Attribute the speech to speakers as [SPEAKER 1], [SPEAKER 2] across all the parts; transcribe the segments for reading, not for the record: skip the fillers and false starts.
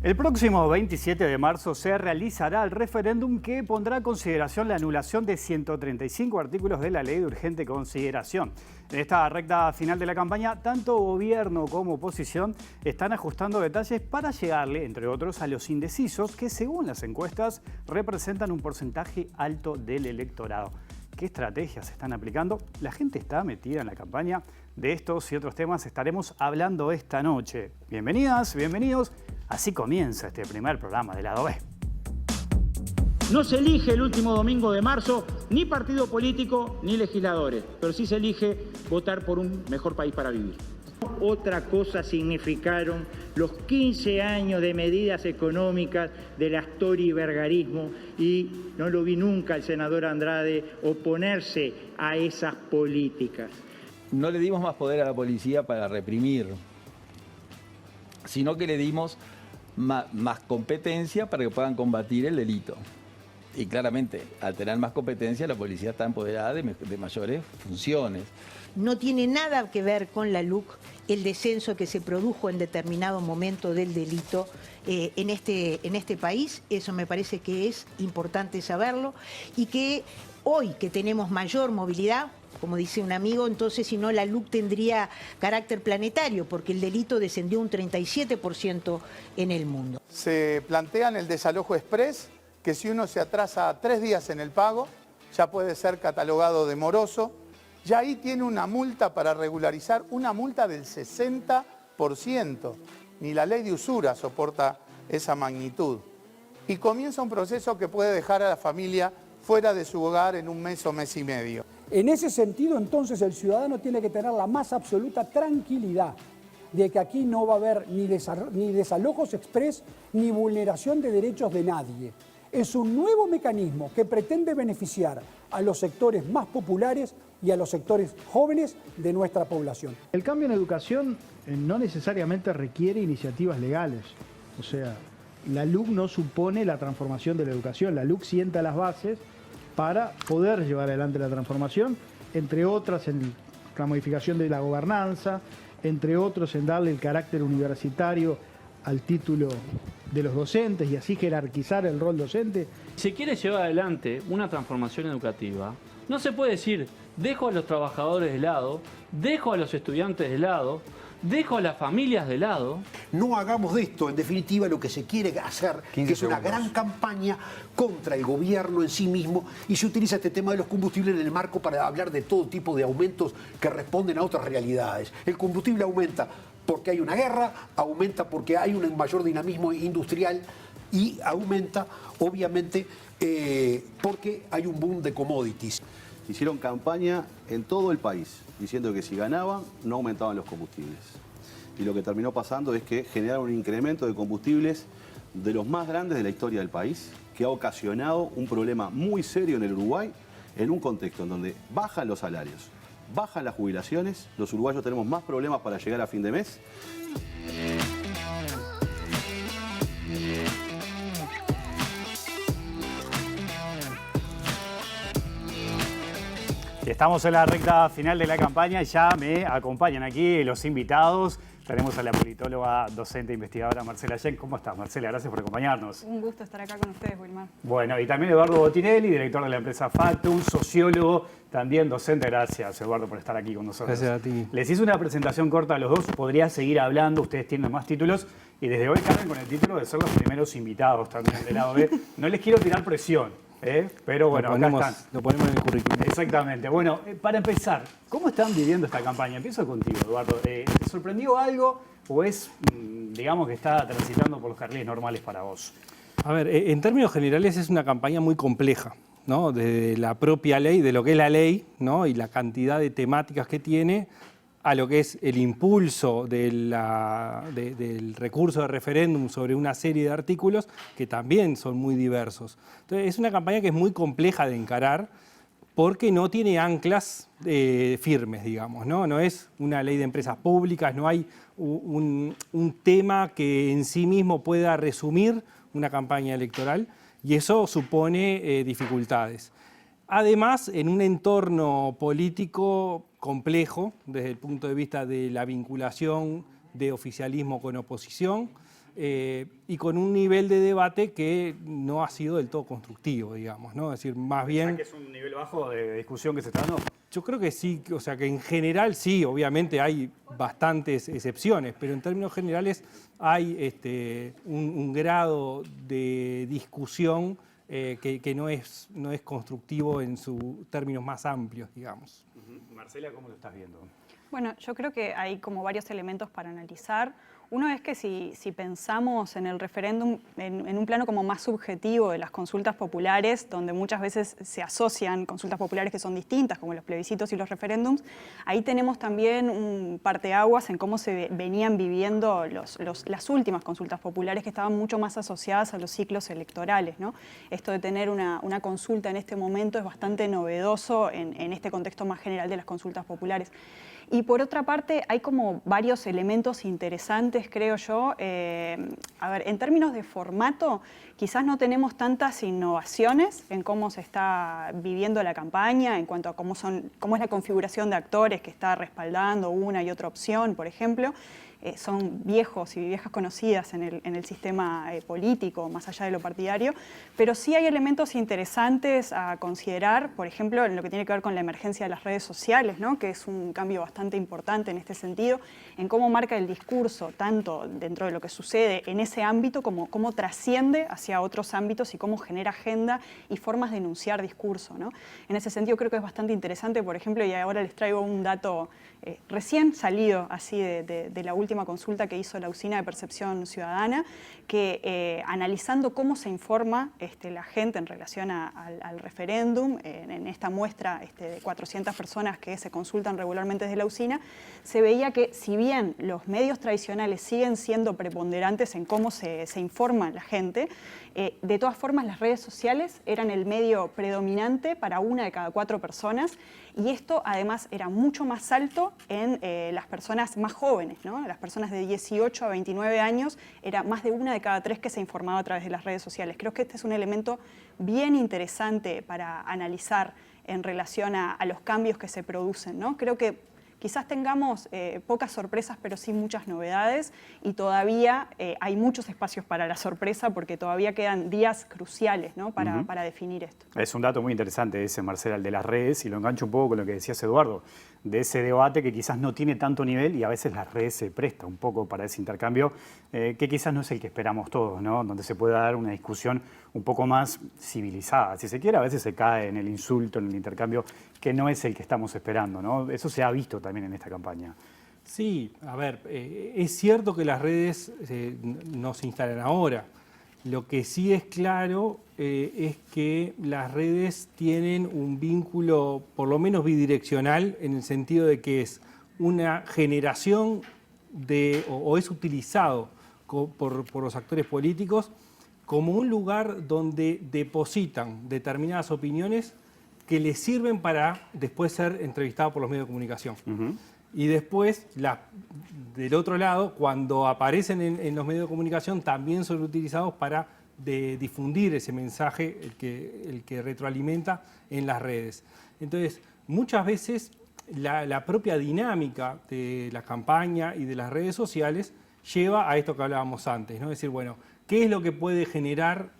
[SPEAKER 1] El próximo 27 de marzo se realizará el referéndum que pondrá a consideración la anulación de 135 artículos de la Ley de Urgente Consideración. En esta recta final de la campaña, tanto gobierno como oposición están ajustando detalles para llegarle, entre otros, a los indecisos que, según las encuestas, representan un porcentaje alto del electorado. ¿Qué estrategias se están aplicando? La gente está metida en la campaña. De estos y otros temas estaremos hablando esta noche. Bienvenidas, bienvenidos. Así comienza este primer programa de Lado B.
[SPEAKER 2] No se elige el último domingo de marzo ni partido político ni legisladores, pero sí se elige votar por un mejor país para vivir.
[SPEAKER 3] Otra cosa significaron los 15 años de medidas económicas del astorivergarismo y no lo vi nunca al senador Andrade oponerse a esas políticas.
[SPEAKER 4] No le dimos más poder a la policía para reprimir, sino que le dimos más competencia para que puedan combatir el delito. Y claramente, al tener más competencia, la policía está empoderada de mayores funciones.
[SPEAKER 5] No tiene nada que ver con la LUC el descenso que se produjo en determinado momento del delito en este país. Eso me parece que es importante saberlo y que hoy que tenemos mayor movilidad, como dice un amigo, entonces si no la LUC tendría carácter planetario porque el delito descendió un 37% en el mundo.
[SPEAKER 6] Se plantean el desalojo express, que si uno se atrasa 3 días en el pago, ya puede ser catalogado de moroso. Ya ahí tiene una multa para regularizar, una multa del 60%. Ni la ley de usura soporta esa magnitud. Y comienza un proceso que puede dejar a la familia fuera de su hogar en un mes o mes y medio.
[SPEAKER 7] En ese sentido, entonces, el ciudadano tiene que tener la más absoluta tranquilidad de que aquí no va a haber ni desalojos express ni vulneración de derechos de nadie. Es un nuevo mecanismo que pretende beneficiar a los sectores más populares y a los sectores jóvenes de nuestra población.
[SPEAKER 8] El cambio en educación no necesariamente requiere iniciativas legales. O sea, la LUC no supone la transformación de la educación. La LUC sienta las bases para poder llevar adelante la transformación, entre otras en la modificación de la gobernanza, entre otros en darle el carácter universitario al título de los docentes y así jerarquizar el rol docente.
[SPEAKER 9] Si se quiere llevar adelante una transformación educativa, no se puede decir, dejo a los trabajadores de lado, dejo a los estudiantes de lado, dejo a las familias de lado.
[SPEAKER 10] No hagamos de esto, en definitiva, lo que se quiere hacer, que es una gran campaña contra el gobierno en sí mismo, y se utiliza este tema de los combustibles en el marco para hablar de todo tipo de aumentos que responden a otras realidades. El combustible aumenta porque hay una guerra, aumenta porque hay un mayor dinamismo industrial y aumenta, obviamente, porque hay un boom de commodities.
[SPEAKER 11] Hicieron campaña en todo el país, diciendo que si ganaban, no aumentaban los combustibles. Y lo que terminó pasando es que generaron un incremento de combustibles de los más grandes de la historia del país, que ha ocasionado un problema muy serio en el Uruguay, en un contexto en donde bajan los salarios, bajan las jubilaciones, los uruguayos tenemos más problemas para llegar a fin de mes.
[SPEAKER 1] Estamos en la recta final de la campaña y ya me acompañan aquí los invitados. Tenemos a la politóloga, docente e investigadora Marcela Yen. ¿Cómo estás, Marcela? Gracias por acompañarnos.
[SPEAKER 12] Un gusto estar acá con ustedes, Wilmar.
[SPEAKER 1] Bueno, y también Eduardo Botinelli, director de la empresa Factum, sociólogo, también docente. Gracias, Eduardo, por estar aquí con nosotros.
[SPEAKER 13] Gracias a ti.
[SPEAKER 1] Les hice una presentación corta a los dos. Podría seguir hablando, ustedes tienen más títulos. Y desde hoy cargan con el título de ser los primeros invitados también del lado B. No les quiero tirar presión. Pero bueno, acá están.
[SPEAKER 13] Lo ponemos en el currículum.
[SPEAKER 1] Exactamente. Bueno, para empezar, ¿cómo están viviendo esta campaña? Empiezo contigo, Eduardo. ¿Te sorprendió algo o es, digamos, que está transitando por los carriles normales para vos?
[SPEAKER 13] A ver, en términos generales es una campaña muy compleja, ¿no? Desde la propia ley, de lo que es la ley, ¿no? Y la cantidad de temáticas que tiene, a lo que es el impulso del recurso de referéndum sobre una serie de artículos que también son muy diversos. Entonces, es una campaña que es muy compleja de encarar porque no tiene anclas firmes, digamos, ¿no? No es una ley de empresas públicas, no hay un tema que en sí mismo pueda resumir una campaña electoral y eso supone dificultades. Además, en un entorno político complejo, desde el punto de vista de la vinculación de oficialismo con oposición, y con un nivel de debate que no ha sido del todo constructivo, digamos, ¿no? Es decir, más bien...
[SPEAKER 1] ¿Que es un nivel bajo de discusión que se está dando?
[SPEAKER 13] Yo creo que sí, o sea, que en general sí, obviamente hay bastantes excepciones, pero en términos generales hay un grado de discusión que no es constructivo en sus términos más amplios, digamos.
[SPEAKER 1] Marcela, ¿cómo lo estás viendo?
[SPEAKER 12] Bueno, yo creo que hay como varios elementos para analizar. Uno es que si pensamos en el referéndum en un plano como más subjetivo de las consultas populares, donde muchas veces se asocian consultas populares que son distintas, como los plebiscitos y los referéndums, ahí tenemos también un parteaguas en cómo se venían viviendo las últimas consultas populares, que estaban mucho más asociadas a los ciclos electorales, ¿no? Esto de tener una consulta en este momento es bastante novedoso en este contexto más general de las consultas populares. Y por otra parte, hay como varios elementos interesantes, creo yo. A ver, en términos de formato, quizás no tenemos tantas innovaciones en cómo se está viviendo la campaña, en cuanto a cómo es la configuración de actores que está respaldando una y otra opción, por ejemplo. Son viejos y viejas conocidas en el sistema político, más allá de lo partidario, pero sí hay elementos interesantes a considerar, por ejemplo, en lo que tiene que ver con la emergencia de las redes sociales, ¿no? Que es un cambio bastante importante en este sentido, en cómo marca el discurso, tanto dentro de lo que sucede en ese ámbito, como cómo trasciende hacia otros ámbitos y cómo genera agenda y formas de enunciar discurso, ¿no? En ese sentido creo que es bastante interesante, por ejemplo, y ahora les traigo un dato recién salido así de la última consulta que hizo la Usina de Percepción Ciudadana, que analizando cómo se informa la gente en relación al referéndum, en esta muestra de 400 personas que se consultan regularmente desde la Usina, se veía que si bien los medios tradicionales siguen siendo preponderantes en cómo se informa la gente, de todas formas las redes sociales eran el medio predominante para 1 de cada 4 personas, y esto además era mucho más alto en las personas más jóvenes, ¿no? Las personas de 18 a 29 años, era más de 1 de cada 3 que se informaba a través de las redes sociales. Creo que este es un elemento bien interesante para analizar en relación a los cambios que se producen, ¿no? Creo que quizás tengamos pocas sorpresas, pero sí muchas novedades, y todavía hay muchos espacios para la sorpresa, porque todavía quedan días cruciales, ¿no? para definir esto.
[SPEAKER 1] Es un dato muy interesante ese, Marcela, el de las redes, y lo engancho un poco con lo que decías, Eduardo, de ese debate que quizás no tiene tanto nivel, y a veces las redes se presta un poco para ese intercambio, que quizás no es el que esperamos todos, ¿no? Donde se pueda dar una discusión un poco más civilizada, si se quiere. A veces se cae en el insulto, en el intercambio, que no es el que estamos esperando, ¿no? Eso se ha visto también en esta campaña.
[SPEAKER 13] Sí, a ver, es cierto que las redes no se instalan ahora. Lo que sí es claro es que las redes tienen un vínculo por lo menos bidireccional, en el sentido de que es una generación o es utilizado por los actores políticos como un lugar donde depositan determinadas opiniones que les sirven para después ser entrevistados por los medios de comunicación. Y después, del otro lado, cuando aparecen en los medios de comunicación, también son utilizados para difundir ese mensaje, el que retroalimenta en las redes. Entonces, muchas veces la propia dinámica de la campaña y de las redes sociales lleva a esto que hablábamos antes, ¿no? Es decir, bueno, ¿qué es lo que puede generar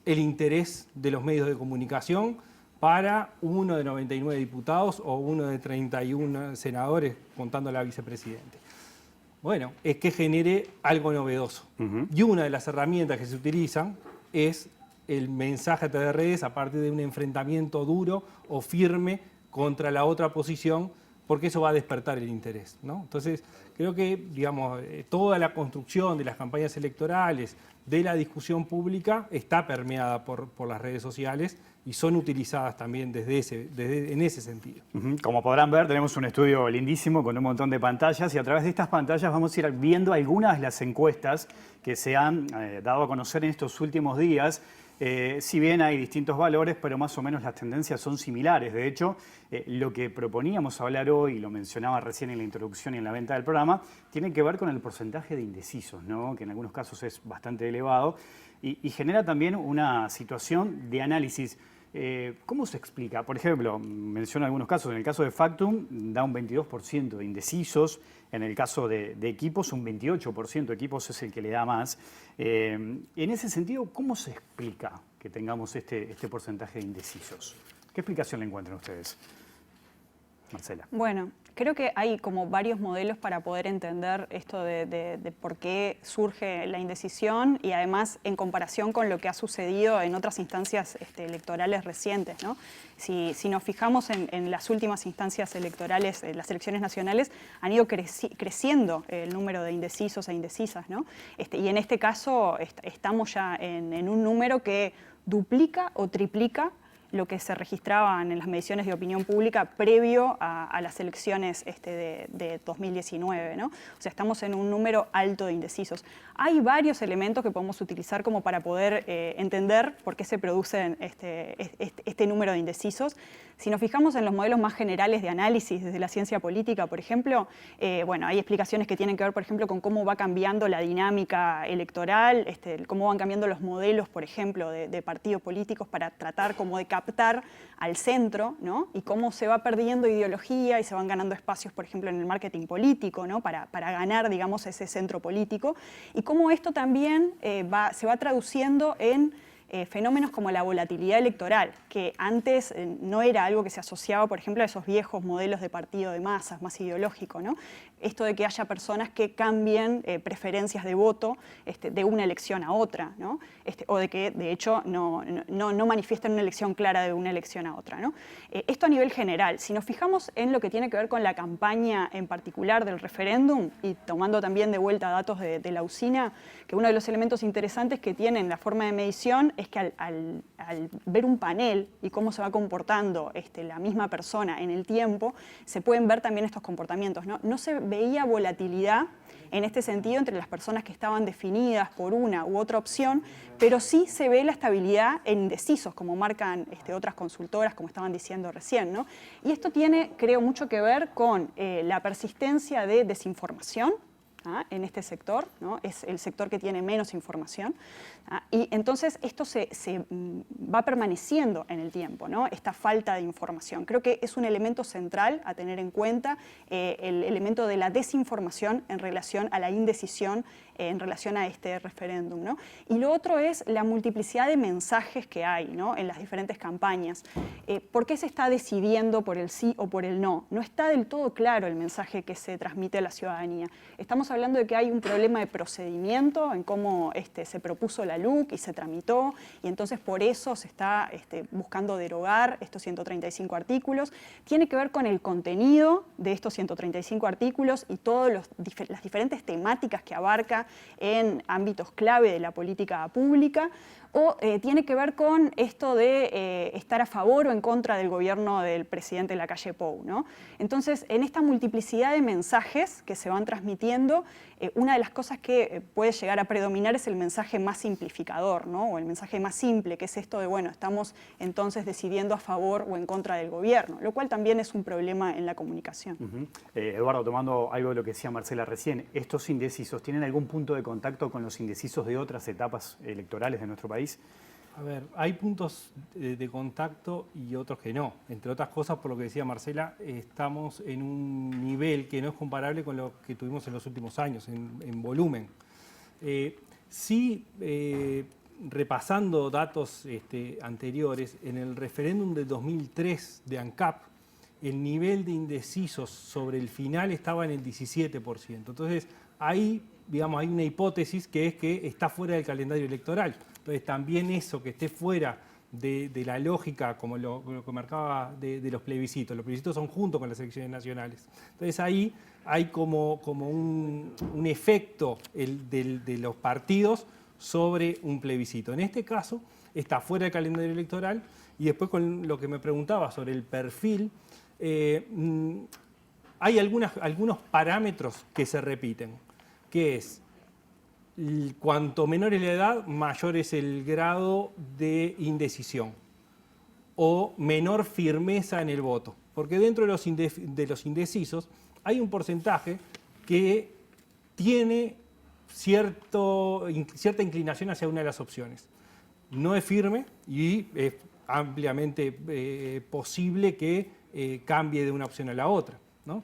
[SPEAKER 13] el interés de los medios de comunicación para uno de 99 diputados o uno de 31 senadores, contando a la vicepresidente? Bueno, es que genere algo novedoso. Y una de las herramientas que se utilizan es el mensaje a través de redes a partir de un enfrentamiento duro o firme contra la otra posición, porque eso va a despertar el interés, ¿no? Entonces, creo que, digamos, toda la construcción de las campañas electorales, de la discusión pública, está permeada por las redes sociales y son utilizadas también en ese sentido.
[SPEAKER 1] Como podrán ver, tenemos un estudio lindísimo con un montón de pantallas, y a través de estas pantallas vamos a ir viendo algunas de las encuestas que se han dado a conocer en estos últimos días. Si bien hay distintos valores, pero más o menos las tendencias son similares. De hecho, lo que proponíamos hablar hoy, lo mencionaba recién en la introducción y en la venta del programa, tiene que ver con el porcentaje de indecisos, ¿no? Que en algunos casos es bastante elevado, y genera también una situación de análisis ¿Cómo se explica? Por ejemplo, menciona algunos casos. En el caso de Factum da un 22% de indecisos. En el caso de Equipos, un 28%. Equipos es el que le da más. En ese sentido, ¿cómo se explica que tengamos este porcentaje de indecisos? ¿Qué explicación le encuentran ustedes? Marcela.
[SPEAKER 12] Bueno, creo que hay como varios modelos para poder entender esto de por qué surge la indecisión y además en comparación con lo que ha sucedido en otras instancias electorales recientes, ¿no? Si nos fijamos en las últimas instancias electorales, las elecciones nacionales, han ido creciendo el número de indecisos e indecisas, ¿no? Y en este caso estamos ya en un número que duplica o triplica lo que se registraba en las mediciones de opinión pública previo a las elecciones de 2019, ¿no? O sea, estamos en un número alto de indecisos. Hay varios elementos que podemos utilizar como para poder entender por qué se producen este número de indecisos. Si nos fijamos en los modelos más generales de análisis desde la ciencia política, por ejemplo, bueno, hay explicaciones que tienen que ver, por ejemplo, con cómo va cambiando la dinámica electoral, cómo van cambiando los modelos, por ejemplo, de partidos políticos para tratar como de captar al centro, ¿no? Y cómo se va perdiendo ideología y se van ganando espacios, por ejemplo, en el marketing político, ¿no? Para ganar, digamos, ese centro político. Y cómo esto también se va traduciendo en fenómenos como la volatilidad electoral, que antes no era algo que se asociaba, por ejemplo, a esos viejos modelos de partido de masas, más ideológico, ¿no? Esto de que haya personas que cambien preferencias de voto de una elección a otra, ¿no? O de que, de hecho, no manifiesten una elección clara de una elección a otra, ¿no? Esto a nivel general. Si nos fijamos en lo que tiene que ver con la campaña en particular del referéndum, y tomando también de vuelta datos de la usina, que uno de los elementos interesantes que tienen la forma de medición es que al ver un panel y cómo se va comportando la misma persona en el tiempo, se pueden ver también estos comportamientos, ¿no? No se veía volatilidad en este sentido entre las personas que estaban definidas por una u otra opción, pero sí se ve la estabilidad en indecisos, como marcan otras consultoras, como estaban diciendo recién, ¿no? Y esto tiene, creo, mucho que ver con la persistencia de desinformación en este sector, ¿no? Es el sector que tiene menos información, y entonces esto se va permaneciendo en el tiempo, ¿no? Esta falta de información. Creo que es un elemento central a tener en cuenta, el elemento de la desinformación en relación a la indecisión, en relación a este referéndum, ¿no? Y lo otro es la multiplicidad de mensajes que hay, ¿no? En las diferentes campañas. ¿Por qué se está decidiendo por el sí o por el no? No está del todo claro el mensaje que se transmite a la ciudadanía. Estamos hablando de que hay un problema de procedimiento en cómo se propuso la LUC y se tramitó, y entonces por eso se está buscando derogar estos 135 artículos. Tiene que ver con el contenido de estos 135 artículos y todas las diferentes temáticas que abarca en ámbitos clave de la política pública, o tiene que ver con esto de estar a favor o en contra del gobierno del presidente Lacalle Pou, ¿no? Entonces, en esta multiplicidad de mensajes que se van transmitiendo, una de las cosas que puede llegar a predominar es el mensaje más simplificador, ¿no? O el mensaje más simple, que es esto de, bueno, estamos entonces decidiendo a favor o en contra del gobierno, lo cual también es un problema en la comunicación.
[SPEAKER 1] Eduardo, tomando algo de lo que decía Marcela recién, ¿estos indecisos tienen algún punto de contacto con los indecisos de otras etapas electorales de nuestro país?
[SPEAKER 13] A ver, hay puntos de contacto y otros que no. Entre otras cosas, por lo que decía Marcela, estamos en un nivel que no es comparable con lo que tuvimos en los últimos años, en volumen. Repasando datos anteriores, en el referéndum del 2003 de ANCAP, el nivel de indecisos sobre el final estaba en el 17%. Entonces, ahí, digamos, hay una hipótesis que es que está fuera del calendario electoral. Entonces, también eso, que esté fuera de la lógica, como lo que marcaba de los plebiscitos. Los plebiscitos son junto con las elecciones nacionales. Entonces, ahí hay como un efecto de los partidos sobre un plebiscito. En este caso, está fuera del calendario electoral. Y después, con lo que me preguntaba sobre el perfil, hay algunos parámetros que se repiten, que es, cuanto menor es la edad, mayor es el grado de indecisión o menor firmeza en el voto. Porque dentro de los indecisos hay un porcentaje que tiene cierta inclinación hacia una de las opciones. No es firme y ampliamente posible que cambie de una opción a la otra, ¿no?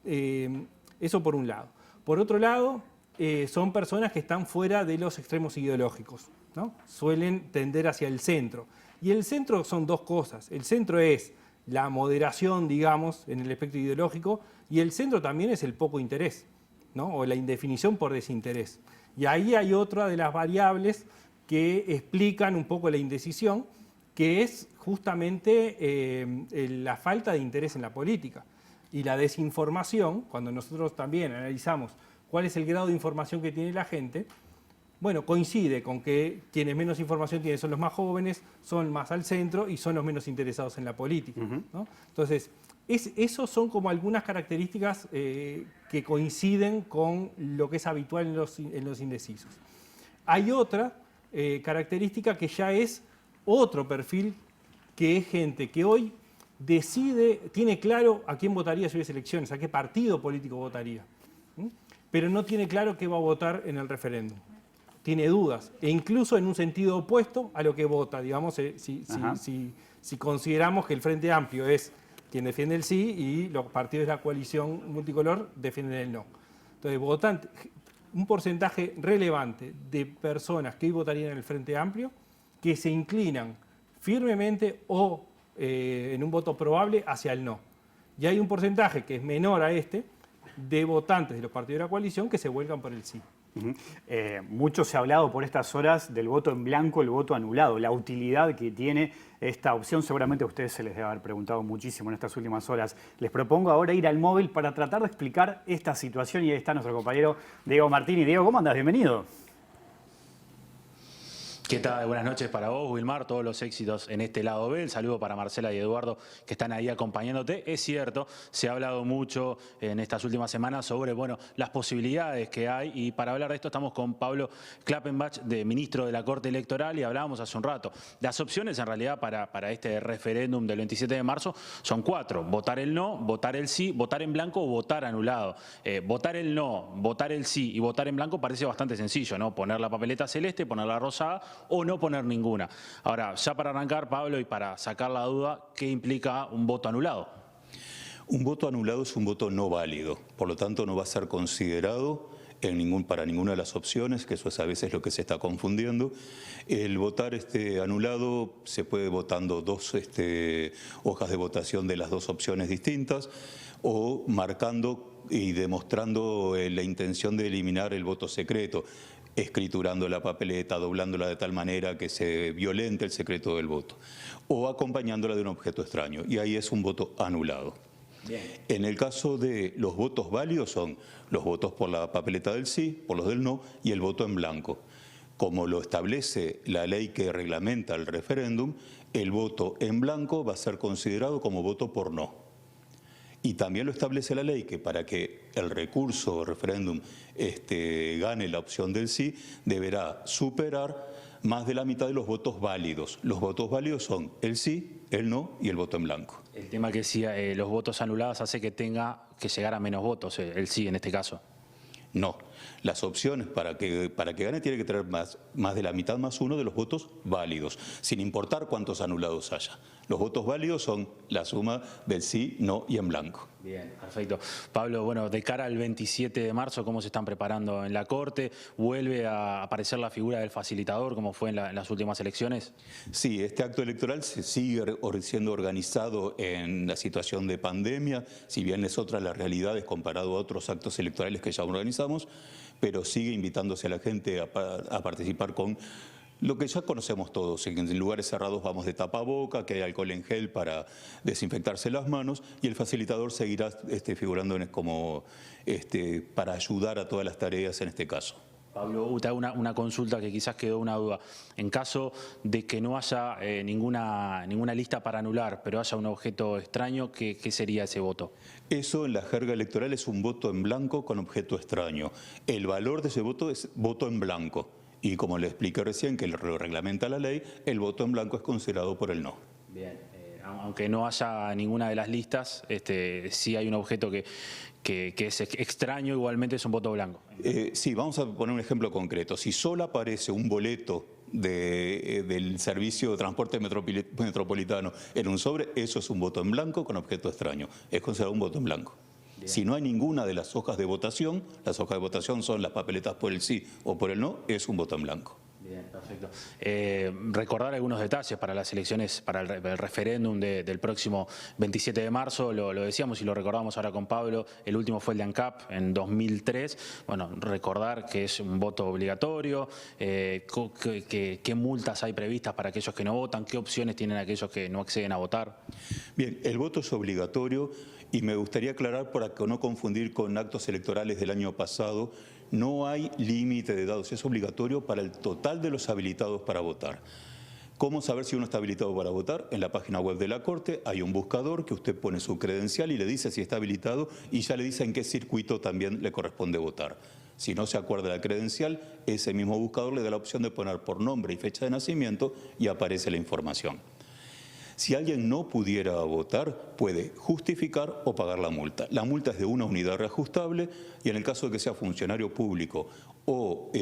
[SPEAKER 13] Eso por un lado. Por otro lado, son personas que están fuera de los extremos ideológicos, ¿no? Suelen tender hacia el centro. Y el centro son dos cosas. El centro es la moderación, digamos, en el espectro ideológico, y el centro también es el poco interés, ¿no? O la indefinición por desinterés. Y ahí hay otra de las variables que explican un poco la indecisión, que es justamente la falta de interés en la política. Y la desinformación, cuando nosotros también analizamos cuál es el grado de información que tiene la gente, bueno, coincide con que quienes menos información tienen son los más jóvenes, son más al centro y son los menos interesados en la política, ¿no? Entonces, esos son como algunas características que coinciden con lo que es habitual en los indecisos. Hay otra característica que ya es otro perfil, que es gente que hoy decide, tiene claro a quién votaría si hubiese elecciones, a qué partido político votaría, pero no tiene claro qué va a votar en el referéndum. Tiene dudas, e incluso en un sentido opuesto a lo que vota, digamos, si consideramos que el Frente Amplio es quien defiende el sí y los partidos de la coalición multicolor defienden el no. Entonces, un porcentaje relevante de personas que hoy votarían en el Frente Amplio que se inclinan firmemente o en un voto probable hacia el no. Y hay un porcentaje que es menor a este de votantes de los partidos de la coalición que se vuelcan por el sí.
[SPEAKER 1] Mucho se ha hablado por estas horas del voto en blanco, el voto anulado, la utilidad que tiene esta opción. Seguramente a ustedes se les debe haber preguntado muchísimo en estas últimas horas. Les propongo ahora ir al móvil para tratar de explicar esta situación, y ahí está nuestro compañero Diego Martini. Diego, ¿cómo andas? Bienvenido.
[SPEAKER 14] ¿Qué tal? Buenas noches para vos, Wilmar, todos los éxitos en este lado B. El saludo para Marcela y Eduardo, que están ahí acompañándote. Es cierto, se ha hablado mucho en estas últimas semanas sobre, bueno, las posibilidades que hay, y para hablar de esto estamos con Pablo Klappenbach, ministro de la Corte Electoral, y hablábamos hace un rato. Las opciones en realidad para este referéndum del 27 de marzo son 4. Votar el no, votar el sí, votar en blanco o votar anulado. Votar el no, votar el sí y votar en blanco parece bastante sencillo, ¿no? Poner la papeleta celeste, poner la rosada o no poner ninguna. Ahora, ya para arrancar, Pablo, y para sacar la duda, ¿qué implica un voto anulado?
[SPEAKER 15] Un voto anulado es un voto no válido, por lo tanto no va a ser considerado para ninguna de las opciones, que eso es a veces lo que se está confundiendo. El votar anulado se puede votando dos hojas de votación de las dos opciones distintas, o marcando y demostrando la intención de eliminar el voto secreto, escriturando la papeleta, doblándola de tal manera que se violente el secreto del voto, o acompañándola de un objeto extraño, y ahí es un voto anulado. Bien. En el caso de los votos válidos son los votos por la papeleta del sí, por los del no, y el voto en blanco. Como lo establece la ley que reglamenta el referéndum, el voto en blanco va a ser considerado como voto por no. Y también lo establece la ley que para que el recurso o referéndum gane la opción del sí, deberá superar más de la mitad de los votos válidos. Los votos válidos son el sí, el no y el voto en blanco.
[SPEAKER 14] El tema que decía, los votos anulados hace que tenga que llegar a menos votos, el sí en este caso.
[SPEAKER 15] No, las opciones para que gane tiene que tener más de la mitad más uno de los votos válidos, sin importar cuántos anulados haya. Los votos válidos son la suma del sí, no y en blanco.
[SPEAKER 14] Bien, perfecto. Pablo, bueno, de cara al 27 de marzo, ¿cómo se están preparando en la Corte? ¿Vuelve a aparecer la figura del facilitador como fue en las últimas elecciones?
[SPEAKER 15] Sí, este acto electoral se sigue siendo organizado en la situación de pandemia, si bien es otra las realidades comparado a otros actos electorales que ya organizamos, pero sigue invitándose a la gente a participar con lo que ya conocemos todos. En lugares cerrados vamos de tapaboca, que hay alcohol en gel para desinfectarse las manos, y el facilitador seguirá figurando como para ayudar a todas las tareas en este caso.
[SPEAKER 14] Pablo, te hago una consulta que quizás quedó una duda. En caso de que no haya ninguna lista para anular, pero haya un objeto extraño, ¿qué sería ese voto?
[SPEAKER 15] Eso en la jerga electoral es un voto en blanco con objeto extraño. El valor de ese voto es voto en blanco. Y como le expliqué recién, que lo reglamenta la ley, el voto en blanco es considerado por el no.
[SPEAKER 14] Bien, aunque no haya ninguna de las listas, sí hay un objeto que es extraño, igualmente es un voto blanco.
[SPEAKER 15] Sí, vamos a poner un ejemplo concreto. Si solo aparece un boleto del servicio de transporte metropolitano en un sobre, eso es un voto en blanco con objeto extraño. Es considerado un voto en blanco. Bien. Si no hay ninguna de las hojas de votación, las hojas de votación son las papeletas por el sí o por el no, es un voto en blanco.
[SPEAKER 14] Bien, perfecto. Recordar algunos detalles para las elecciones, para el referéndum del próximo 27 de marzo, lo decíamos y lo recordamos ahora con Pablo, el último fue el de ANCAP en 2003. Bueno, recordar que es un voto obligatorio, qué multas hay previstas para aquellos que no votan, qué opciones tienen aquellos que no acceden a votar.
[SPEAKER 15] Bien, el voto es obligatorio y me gustaría aclarar para que no confundir con actos electorales del año pasado. No hay límite de edad, es obligatorio para el total de los habilitados para votar. ¿Cómo saber si uno está habilitado para votar? En la página web de la Corte hay un buscador que usted pone su credencial y le dice si está habilitado y ya le dice en qué circuito también le corresponde votar. Si no se acuerda de la credencial, ese mismo buscador le da la opción de poner por nombre y fecha de nacimiento y aparece la información. Si alguien no pudiera votar, puede justificar o pagar la multa. La multa es de una unidad reajustable y en el caso de que sea funcionario público o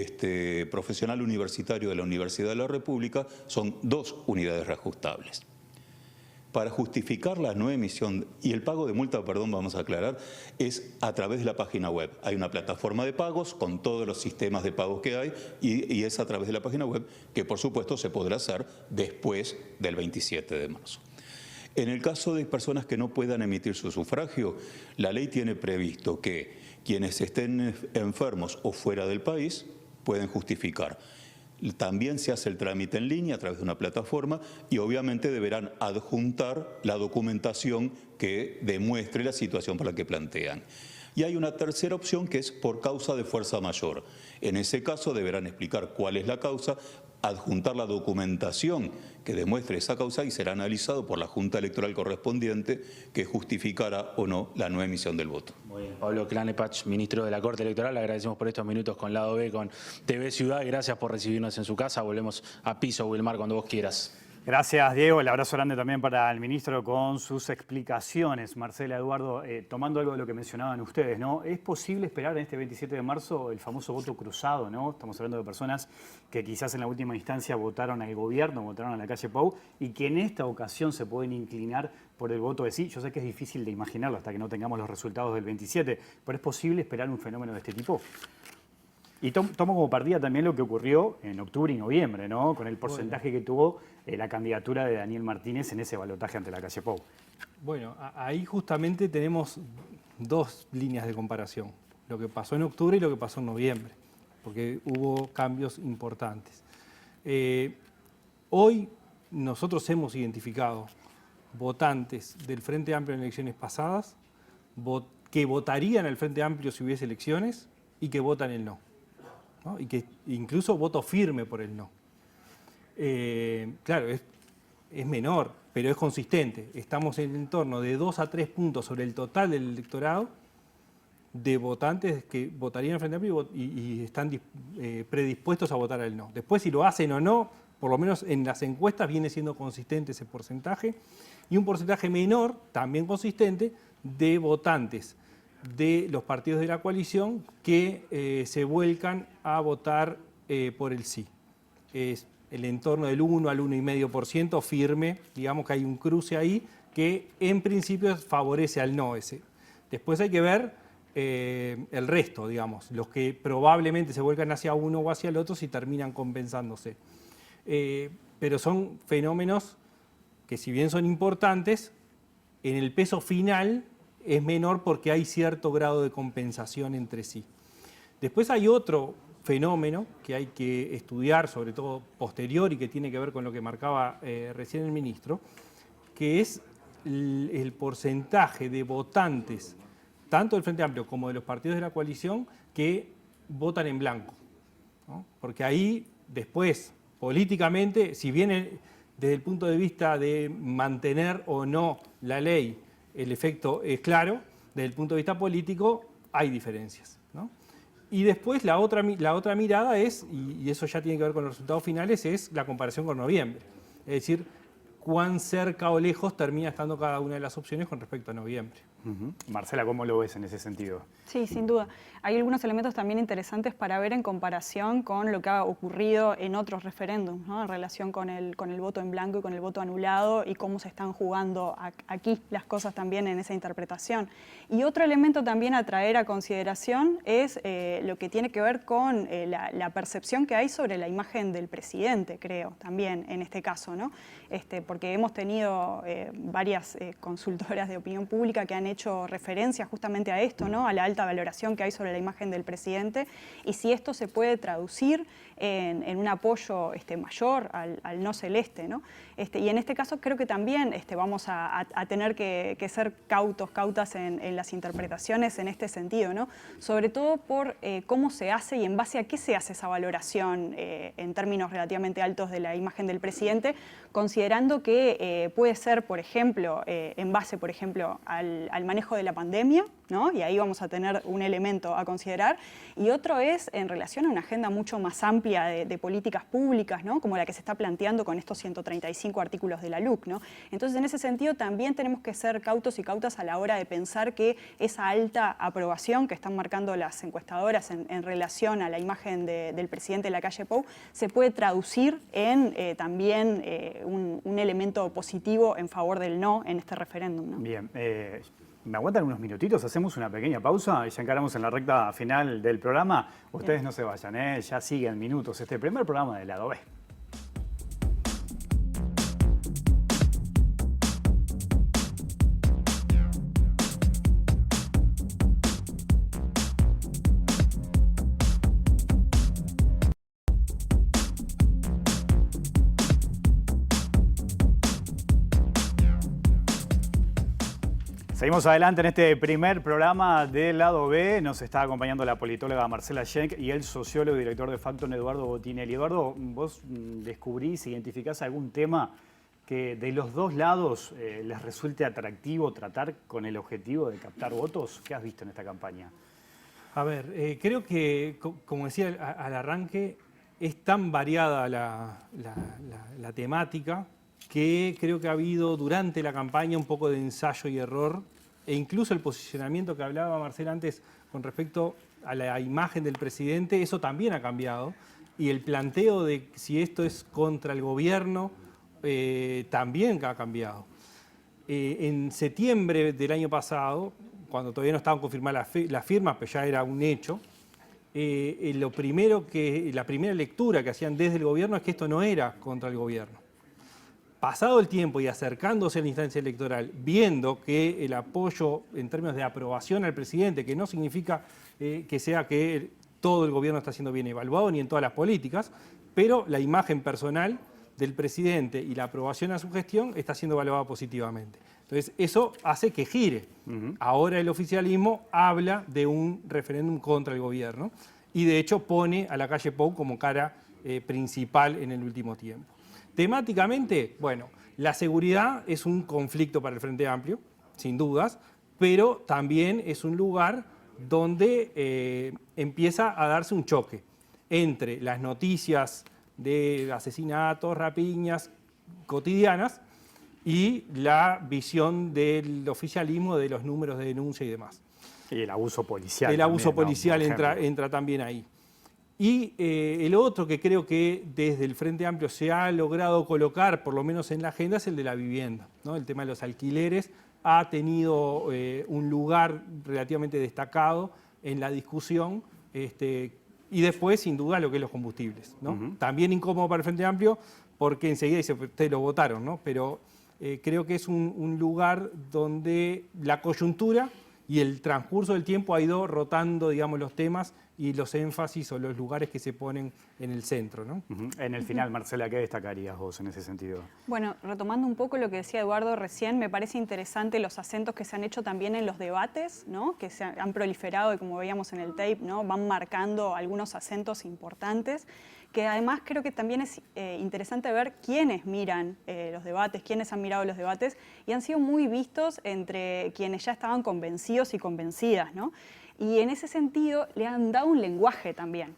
[SPEAKER 15] profesional universitario de la Universidad de la República, son 2 unidades reajustables. Para justificar la no emisión y el pago de multa, perdón, vamos a aclarar, es a través de la página web. Hay una plataforma de pagos con todos los sistemas de pagos que hay y es a través de la página web que por supuesto se podrá hacer después del 27 de marzo. En el caso de personas que no puedan emitir su sufragio, la ley tiene previsto que quienes estén enfermos o fuera del país pueden justificar. También se hace el trámite en línea a través de una plataforma y obviamente deberán adjuntar la documentación que demuestre la situación por la que plantean. Y hay una tercera opción que es por causa de fuerza mayor. En ese caso deberán explicar cuál es la causa, adjuntar la documentación que demuestre esa causa y será analizado por la Junta Electoral correspondiente que justificará o no la no emisión del voto.
[SPEAKER 14] Muy bien. Pablo Clanepach, ministro de la Corte Electoral, le agradecemos por estos minutos con Lado B, con TV Ciudad. Gracias por recibirnos en su casa. Volvemos a piso, Wilmar, cuando vos quieras.
[SPEAKER 1] Gracias, Diego. El abrazo grande también para el ministro con sus explicaciones. Marcela, Eduardo, tomando algo de lo que mencionaban ustedes, ¿no? ¿Es posible esperar en este 27 de marzo el famoso voto cruzado, ¿no? Estamos hablando de personas que quizás en la última instancia votaron al gobierno, votaron a la calle Pou y que en esta ocasión se pueden inclinar por el voto de sí. Yo sé que es difícil de imaginarlo hasta que no tengamos los resultados del 27, pero ¿es posible esperar un fenómeno de este tipo? Y tomo como partida también lo que ocurrió en octubre y noviembre, ¿no? Con el porcentaje que tuvo la candidatura de Daniel Martínez en ese balotaje ante la calle Pou.
[SPEAKER 13] Bueno, ahí justamente tenemos 2 líneas de comparación. Lo que pasó en octubre y lo que pasó en noviembre, porque hubo cambios importantes. Hoy nosotros hemos identificado votantes del Frente Amplio en elecciones pasadas que votarían al Frente Amplio si hubiese elecciones y que votan el no. ¿No? Y que incluso voto firme por el no. Claro, es menor, pero es consistente. Estamos en el torno de 2 a 3 puntos sobre el total del electorado de votantes que votarían al Frente Amplio y están predispuestos a votar al no. Después, si lo hacen o no, por lo menos en las encuestas viene siendo consistente ese porcentaje. Y un porcentaje menor, también consistente, de votantes de los partidos de la coalición que se vuelcan a votar por el sí. Es el entorno del 1 al 1,5% firme, digamos que hay un cruce ahí que en principio favorece al no ese. Después hay que ver el resto, digamos, los que probablemente se vuelcan hacia uno o hacia el otro si terminan compensándose. Pero son fenómenos que si bien son importantes, en el peso final es menor porque hay cierto grado de compensación entre sí. Después hay otro fenómeno que hay que estudiar, sobre todo posterior, y que tiene que ver con lo que marcaba recién el ministro, que es el porcentaje de votantes, tanto del Frente Amplio como de los partidos de la coalición, que votan en blanco, ¿no? Porque ahí después, políticamente, si bien desde el punto de vista de mantener o no la ley, el efecto es claro, desde el punto de vista político hay diferencias, ¿no? Y después la otra mirada es, y eso ya tiene que ver con los resultados finales, es la comparación con noviembre. Es decir, cuán cerca o lejos termina estando cada una de las opciones con respecto a noviembre.
[SPEAKER 1] Marcela, ¿cómo lo ves en ese sentido?
[SPEAKER 12] Sí, sin duda. Hay algunos elementos también interesantes para ver en comparación con lo que ha ocurrido en otros referéndums, ¿no? En relación con el voto en blanco y con el voto anulado y cómo se están jugando aquí las cosas también en esa interpretación. Y otro elemento también a traer a consideración es lo que tiene que ver con la percepción que hay sobre la imagen del presidente, creo, también en este caso, ¿no? Porque hemos tenido varias consultoras de opinión pública que han hecho referencia justamente a esto, ¿no? A la alta valoración que hay sobre la imagen del presidente y si esto se puede traducir en un apoyo mayor al no celeste, ¿no? Y en este caso creo que también vamos a tener que ser cautas en las interpretaciones en este sentido, ¿no? Sobre todo por cómo se hace y en base a qué se hace esa valoración en términos relativamente altos de la imagen del presidente, considerando que puede ser, por ejemplo, en base, por ejemplo, al manejo de la pandemia, ¿no? Y ahí vamos a tener un elemento a considerar, y otro es en relación a una agenda mucho más amplia de políticas públicas, ¿no? Como la que se está planteando con estos 135 artículos de la LUC, ¿no? Entonces, en ese sentido, también tenemos que ser cautos y cautas a la hora de pensar que esa alta aprobación que están marcando las encuestadoras en relación a la imagen del presidente Lacalle Pou se puede traducir en también un elemento positivo en favor del no en este referéndum, ¿no?
[SPEAKER 1] Bien, ¿me aguantan unos minutitos? Hacemos una pequeña pausa y ya encaramos en la recta final del programa. Ustedes no se vayan, ya siguen minutos este primer programa del lado B. Seguimos adelante en este primer programa del lado B. Nos está acompañando la politóloga Marcela Schenk y el sociólogo y director de Factum, Eduardo Botinelli. Eduardo, ¿vos descubrís, identificás algún tema que de los dos lados les resulte atractivo tratar con el objetivo de captar votos? ¿Qué has visto en esta campaña?
[SPEAKER 13] A ver, creo que, como decía al arranque, es tan variada la temática que creo que ha habido durante la campaña un poco de ensayo y error, e incluso el posicionamiento que hablaba Marcela antes con respecto a la imagen del presidente, eso también ha cambiado, y el planteo de si esto es contra el gobierno también ha cambiado. En septiembre del año pasado, cuando todavía no estaban confirmadas las firmas, pero ya era un hecho, la primera lectura que hacían desde el gobierno es que esto no era contra el gobierno. Pasado el tiempo y acercándose a la instancia electoral, viendo que el apoyo en términos de aprobación al presidente, que no significa que sea que todo el gobierno está siendo bien evaluado ni en todas las políticas, pero la imagen personal del presidente y la aprobación a su gestión está siendo evaluada positivamente. Entonces, eso hace que gire. Ahora el oficialismo habla de un referéndum contra el gobierno y de hecho pone a Lacalle Pou como cara principal en el último tiempo. Temáticamente, bueno, la seguridad es un conflicto para el Frente Amplio, sin dudas, pero también es un lugar donde empieza a darse un choque entre las noticias de asesinatos, rapiñas cotidianas y la visión del oficialismo de los números de denuncia y demás.
[SPEAKER 1] Y el abuso policial.
[SPEAKER 13] El abuso policial
[SPEAKER 1] ¿no?
[SPEAKER 13] entra también ahí. Y el otro que creo que desde el Frente Amplio se ha logrado colocar, por lo menos en la agenda, es el de la vivienda, ¿no? El tema de los alquileres ha tenido un lugar relativamente destacado en la discusión y después, sin duda, lo que es los combustibles, ¿no? También incómodo para el Frente Amplio porque enseguida dice, ustedes lo votaron, ¿no? Pero creo que es un lugar donde la coyuntura y el transcurso del tiempo ha ido rotando, digamos, los temas y los énfasis o los lugares que se ponen en el centro, ¿no?
[SPEAKER 1] En el final, Marcela, ¿qué destacarías vos en ese sentido?
[SPEAKER 12] Bueno, retomando un poco lo que decía Eduardo recién, me parece interesante los acentos que se han hecho también en los debates, ¿no? Que se han proliferado y como veíamos en el tape, ¿no? Van marcando algunos acentos importantes, que además creo que también es interesante ver quiénes miran los debates, quiénes han mirado los debates y han sido muy vistos entre quienes ya estaban convencidos y convencidas, ¿no? Y en ese sentido le han dado un lenguaje también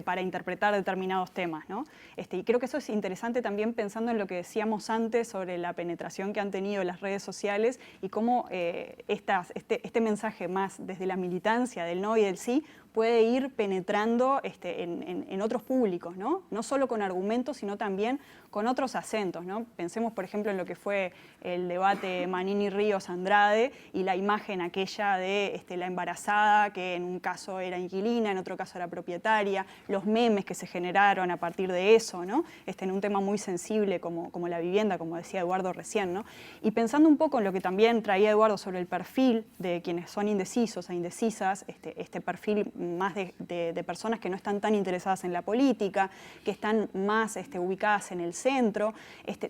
[SPEAKER 12] para interpretar determinados temas, ¿no? Y creo que eso es interesante también pensando en lo que decíamos antes sobre la penetración que han tenido las redes sociales y cómo este mensaje más desde la militancia del no y del sí puede ir penetrando en otros públicos, ¿no? No solo con argumentos, sino también con otros acentos, ¿no? Pensemos, por ejemplo, en lo que fue el debate Manini-Ríos-Andrade y la imagen aquella de la embarazada, que en un caso era inquilina, en otro caso era propietaria, los memes que se generaron a partir de eso, ¿no? En un tema muy sensible como la vivienda, como decía Eduardo recién, ¿no? Y pensando un poco en lo que también traía Eduardo sobre el perfil de quienes son indecisos e indecisas, este perfil más de personas que no están tan interesadas en la política, que están más ubicadas en el centro.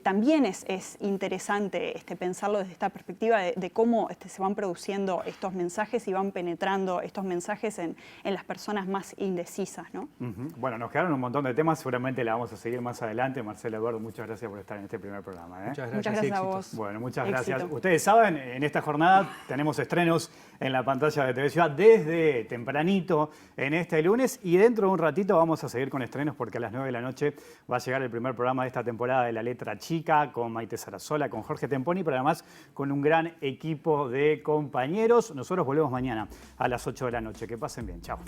[SPEAKER 12] También es interesante pensarlo desde esta perspectiva de cómo se van produciendo estos mensajes y van penetrando estos mensajes en las personas más indecisas, ¿no?
[SPEAKER 1] Bueno, nos quedaron un montón de temas, seguramente la vamos a seguir más adelante. Marcela, Eduardo, muchas gracias por estar en este primer programa.
[SPEAKER 12] Muchas gracias a vos.
[SPEAKER 1] Bueno, muchas
[SPEAKER 12] Éxito.
[SPEAKER 1] gracias. Ustedes saben, en esta jornada tenemos estrenos en la pantalla de TV Ciudad desde tempranito en este lunes y dentro de un ratito vamos a seguir con estrenos porque a las 9 de la noche va a llegar el primer programa de esta temporada de La Letra Chica con Maite Sarasola, con Jorge Temponi, pero además con un gran equipo de compañeros. Nosotros volvemos mañana a las 8 de la noche. Que pasen bien. Chao.